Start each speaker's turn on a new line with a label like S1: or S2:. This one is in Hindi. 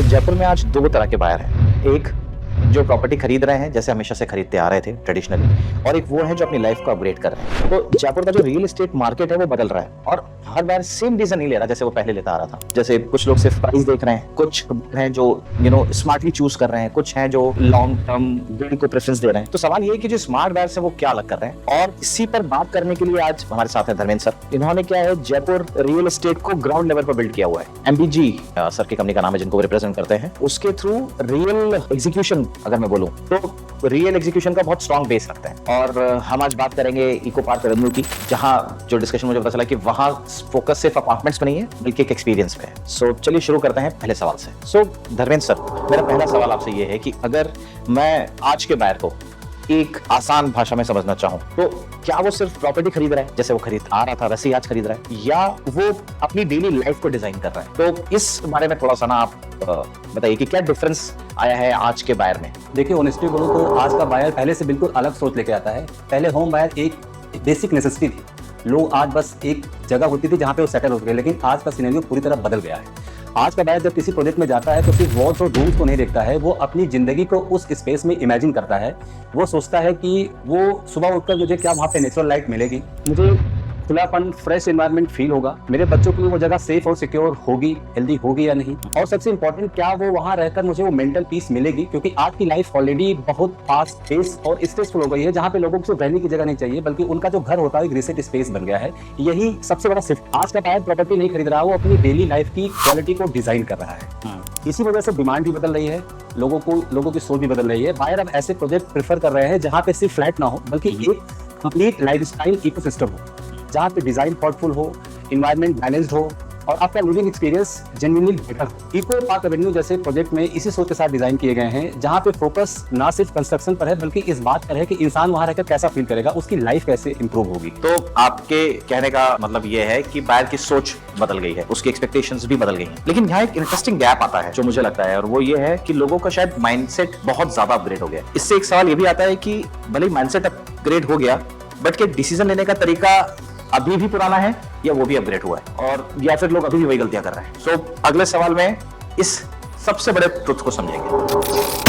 S1: तो जयपुर में आज दो तरह के बायर हैं। एक जो प्रॉपर्टी खरीद रहे हैं जैसे हमेशा से खरीदते आ रहे थे ट्रेडिशनली, और एक वो है जो अपनी लाइफ को अपग्रेड कर रहे हैं। तो जयपुर का जो रियल एस्टेट मार्केट है वो बदल रहा है और हर बार सेम डिसीजन नहीं ले रहा जैसे वो पहले लेता आ रहा था। जैसे कुछ लोग सिर्फ प्राइस देख रहे हैं, कुछ हैं जो स्मार्टली चूज कर रहे हैं, कुछ हैं जो लॉन्ग टर्म बिल्ड को प्रेफरेंस दे रहे हैं। तो सवाल ये है कि जो स्मार्ट बायर्स है वो क्या अलग कर रहे हैं, और इसी पर बात करने के लिए आज हमारे साथ है धर्मेंद्र सर। इन्होंने क्या है जयपुर रियल एस्टेट को ग्राउंड लेवल पर बिल्ड किया हुआ है। एमबीजी सर की कंपनी का नाम है जिनको रिप्रेजेंट करते हैं। उसके थ्रू रियल एग्जीक्यूशन अगर मैं बोलूं तो रियल एग्जीक्यूशन का बहुत स्ट्रॉन्ग बेस रखते हैं। और हम आज बात करेंगे इको पार्क रेवेन्यू की, जहां जो डिस्कशन मुझे पता चला कि वहां फोकस सिर्फ अपार्टमेंट्स पे नहीं है बल्कि एक एक्सपीरियंस पे है। सो चलिए शुरू करते हैं पहले सवाल से। सो धर्मेंद्र सर, मेरा पहला सवाल आपसे ये है कि अगर मैं आज के बायर को एक आसान भाषा में समझना चाहूं तो क्या वो सिर्फ प्रॉपर्टी खरीद रहा है जैसे वो खरीद आ रहा था वैसे ही आज खरीद रहा है, या वो अपनी डेली लाइफ को डिजाइन कर रहा है? तो इस बारे में थोड़ा सा ना आप बताइए कि क्या डिफरेंस आया है आज के बायर में।
S2: देखिए, ऑनेस्टली बोलूं तो आज का बायर पहले से बिल्कुल अलग सोच लेके आता है। पहले होम बायर एक बेसिक नेसेसिटी थी, लोग आज बस एक जगह होती थी जहां पे वो सेटल हो गए, लेकिन आज का सिनेरियो पूरी तरह बदल गया है। आज का बायर जब किसी प्रोजेक्ट में जाता है तो सिर्फ वॉल्स और रूम्स को नहीं देखता है, वो अपनी जिंदगी को उस स्पेस में इमेजिन करता है। वो सोचता है कि वो सुबह उठकर मुझे क्या वहाँ पे नेचुरल लाइट मिलेगी, मुझे खुलापन, फ्रेश एनवायरनमेंट फील होगा, मेरे बच्चों के लिए वो जगह सेफ और सिक्योर होगी, हेल्दी होगी या नहीं, और सबसे इंपॉर्टेंट क्या वो वहाँ रहकर मुझे वो मेंटल पीस मिलेगी। क्योंकि आज की लाइफ ऑलरेडी बहुत फास्ट पेस और स्ट्रेसफुल हो गई है, जहाँ पे लोगों को सिर्फ रहने की जगह नहीं चाहिए बल्कि उनका जो घर होता है एक रीसेट स्पेस बन गया है। यही सबसे बड़ा शिफ्ट। आज का बायर प्रॉपर्टी नहीं खरीद रहा, वो अपनी डेली लाइफ की क्वालिटी को डिजाइन कर रहा है। इसी वजह से डिमांड भी बदल रही है, लोगों की सोच भी बदल रही है। बायर अब ऐसे प्रोजेक्ट प्रेफर कर रहे हैं जहाँ पे सिर्फ फ्लैट ना हो बल्कि एक कंप्लीट लाइफस्टाइल इकोसिस्टम हो, जहाँ पे डिजाइन थॉटफुल हो, एनवायरनमेंट बैलेंस्ड हो और आपका लिविंग एक्सपीरियंस जेन्युइनली बेटर हो। इको पार्क एवेन्यू जैसे प्रोजेक्ट में इसी सोच के साथ डिजाइन किए गए हैं, जहाँ पे फोकस ना सिर्फ कंस्ट्रक्शन पर है बल्कि इस बात पर है कि इंसान वहाँ रहकर कैसा फील करेगा, उसकी लाइफ कैसे इंप्रूव होगी।
S1: तो आपके कहने का मतलब ये है कि बायर की सोच बदल गई है, उसकी एक्सपेक्टेशंस भी बदल गई हैं। लेकिन यहाँ एक इंटरेस्टिंग गैप आता है जो मुझे लगता है, और वो ये है कि लोगों का शायद माइंडसेट बहुत ज्यादा अपग्रेड हो गया। इससे एक सवाल ये भी आता है कि भले ही माइंडसेट अपग्रेड हो गया बट क्या डिसीजन लेने का तरीका अभी भी पुराना है या वो भी अपग्रेड हुआ है, और या फिर लोग अभी भी वही गलतियां कर रहे हैं? सो अगले सवाल में इस सबसे बड़े ट्रुथ को समझेंगे।